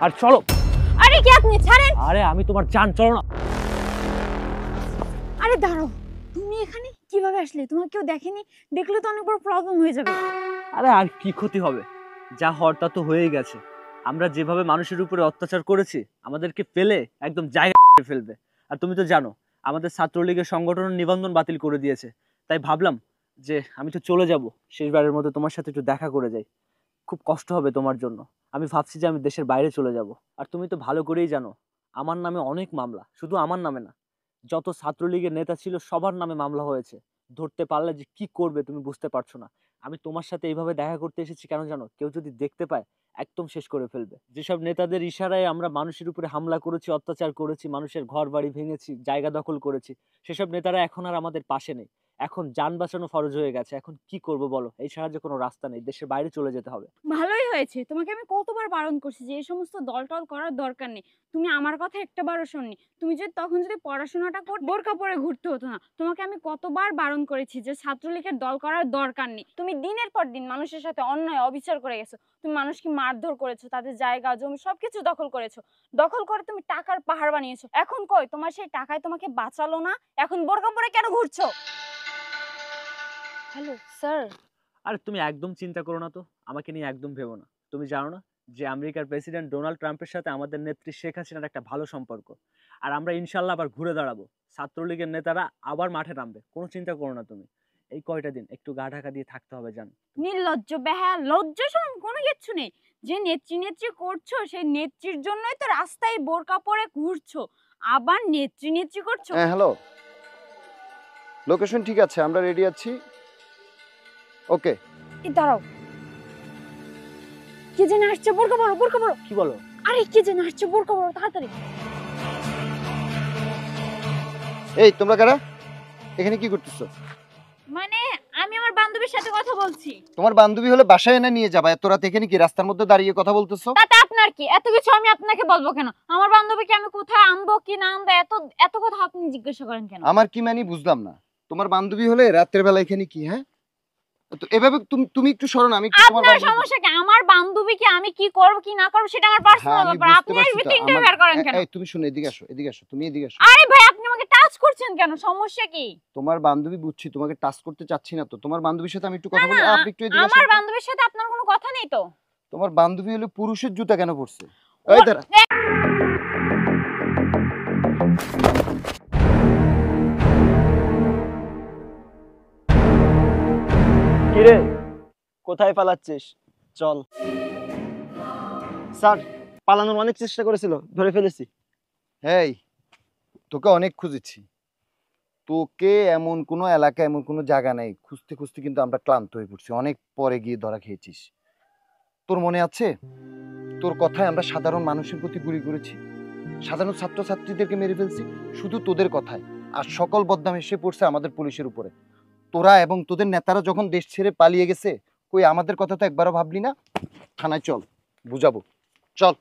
আর চলো। আরে কি আপনি ছাড়েন। আরে আমি তোমার জান, চলো না। আরে দাঁড়াও, তুমি এখানে কিভাবে আসলে? তোমাকে কেউ দেখেনি, দেখলে তো অনেক বড় প্রবলেম হয়ে যাবে। আরে আর কি ক্ষতি হবে, যা হওয়ার তা তো হয়েই গেছে। আমরা যেভাবে মানুষের উপরে অত্যাচার করেছি, আমাদেরকে ফেলে একদম জায়গা ফেলবে। আর তুমি তো জানো আমাদের ছাত্রলীগের সংগঠনের নিবন্ধন বাতিল করে দিয়েছে। তাই ভাবলাম যে আমি তো চলে যাব, শেষবারের মতো তোমার সাথে একটু দেখা করে যাই। খুব কষ্ট হবে তোমার জন্য। আমি ভাবছি যে আমি দেশের বাইরে চলে যাব। আর তুমি তো ভালো করেই জানো আমার নামে অনেক মামলা, শুধু আমার নামে না, যত ছাত্রলীগের নেতা ছিল সবার নামে মামলা হয়েছে। ধরতে পারলে যে কি করবে তুমি বুঝতে পারছো না। আমি তোমার সাথে এইভাবে দেখা করতে এসেছি কেন জানো? কেউ যদি দেখতে পায় একদম শেষ করে ফেলবে। যেসব নেতাদের ইশারায় আমরা মানুষের উপরে হামলা করেছি, অত্যাচার করেছি, মানুষের ঘর বাড়ি ভেঙেছি, জায়গা দখল করেছি, সেসব নেতারা এখন আর আমাদের পাশে নেই। এখন যান বাঁচানো ফরজ হয়ে গেছে। এখন কি করব বলো? এই ছাড়া যে কোনো রাস্তা নেই, দেশের বাইরে চলে যেতে হবে। ভালোই হয়েছে, তোমাকে আমি কতবার বারণ করছি যে এই সমস্ত দলটল করার দরকার নেই। তুমি আমার কথা একটাবারও শোননি। তুমি যদি তখন যদি পড়াশোনাটা করতে, বোরকা পরে ঘুরতে হতো না। তোমাকে আমি কতবার বারণ করেছি যে ছাত্রলীগের দল করার দরকার নেই। তুমি দিনের পর দিন মানুষের সাথে অন্যায় অবিচার করে গেছো। তুমি মানুষকে মারধর করেছো, তাদের জায়গা জমি সবকিছু দখল করেছো। দখল করে তুমি টাকার পাহাড় বানিয়েছো। এখন কই তোমার সেই টাকায় তোমাকে বাঁচালো না? এখন বোরকা পরে কেন ঘুরছো? Hello sir. আর তুমি একদম চিন্তা করো না তো, আমাকে নিয়ে একদম ভেবো না। তুমি জানো না যে আমেরিকার প্রেসিডেন্ট ডোনাল্ড ট্রাম্পের সাথে আমাদের নেত্রী শেখ হাসিনার একটা ভালো সম্পর্ক। আর আমরা ইনশাল্লাহ আবার ঘুরে দাঁড়াবো। ছাত্রলীগের নেতারা আবার মাঠে নামবে, কোনো চিন্তা করো না তুমি। এই কয়টা দিন একটু গা ঢাকা দিয়ে থাকতে হবে জান। নির্লজ্জ বেহায়া, লজ্জা শরম কোনো কিচ্ছু নেই। যে নেত্রী নেত্রী করছো সেই নেত্রীর জন্যই তো রাস্তায় বোরকা পরে ঘুরছো, আবার নেত্রী নেত্রী করছো। হ্যাঁ হ্যালো, লোকেশন ঠিক আছে, আমরা রেডি আছি। ওকে। এই দাঁড়াও, কে যেন আসছে, বোরকা পরো বোরকা পরো। কি বলো? আরে কে যেন আসছে, বোরকা পরো তাড়াতাড়ি। এই তোমরা কারা? এখানে কি করতেছো? মানে আমি আমার বান্ধবীর সাথে কথা বলছি। তোমার বান্ধবী হলে বাসায় এনে নিয়ে যাবা, এত রাত এখানে কি রাস্তার মধ্যে দাঁড়িয়ে কথা বলতেছো? তাতে আপনার কি? এত কিছু আমি আপনাকে বলবো কেন? আমার বান্ধবীকে আমি কোথায় আনবো কি না আনবো এত এত কথা আপনি জিজ্ঞাসা করেন কেন? আমার কি মানে বুঝলাম না। তোমার বান্ধবী হলে রাতের বেলা এখানে কি? হ্যাঁ, তো এভাবে তুমি তুমি একটু সরো না, আমি একটু তোমার আপনার বান্ধবী। সমস্যা কি? আমার বান্ধবীকে আমি কি করব কি না করব সেটা আমার হ্যাঁ পার্সোনাল আমি ব্যাপার। বুঝতে আপনি এর পারছি তো। ভিতরে ইন্টারফেয়ার করেন কেন? এই তুমি শুনো, এদিকে আসো, এদিকে আসো, তুমি এদিকে আসো। আরে ভাই আপনি আমাকে টাচ করছেন কেন? সমস্যা কি? তোমার বান্ধবী বুঝছি, তোমাকে টাচ করতে চাচ্ছি না তো। তোমার বান্ধবীর সাথে আমি একটু না কথা বলি, না, আপনি একটু এদিকে আসো। আমার বান্ধবীর সাথে আপনার কোনো কথা নেই তো। তোমার বান্ধবী হলে পুরুষের জুতা কেন পরছে? এই দাঁড়া। কিরে, কোথায় পালাচ্ছিস? চল। স্যার, পালানোর অনেক চেষ্টা করেছিল, ধরে ফেলেছি। এই তোকে অনেক খুঁজেছি। তোকে এমন কোনো এলাকা, এমন কোনো জায়গা নেই, খুঁজতে খুঁজতে কিন্তু আমরা ক্লান্ত হয়ে পড়ছি। অনেক পরে গিয়ে ধরা খেয়েছিস। তোর মনে আছে তোর কথায় আমরা সাধারণ মানুষের প্রতি গুলি করেছি, সাধারণ ছাত্রছাত্রীদেরকে মেরে ফেলছি শুধু তোদের কথায়। আর সকল বদনাম এসে পড়ছে আমাদের পুলিশের উপরে। তোরা এবং তোদের নেতারা যখন দেশ ছেড়ে পালিয়ে গেছে, কই আমাদের কথা তো একবারও ভাবলি না? থানায় চল, বুঝাবো। চল।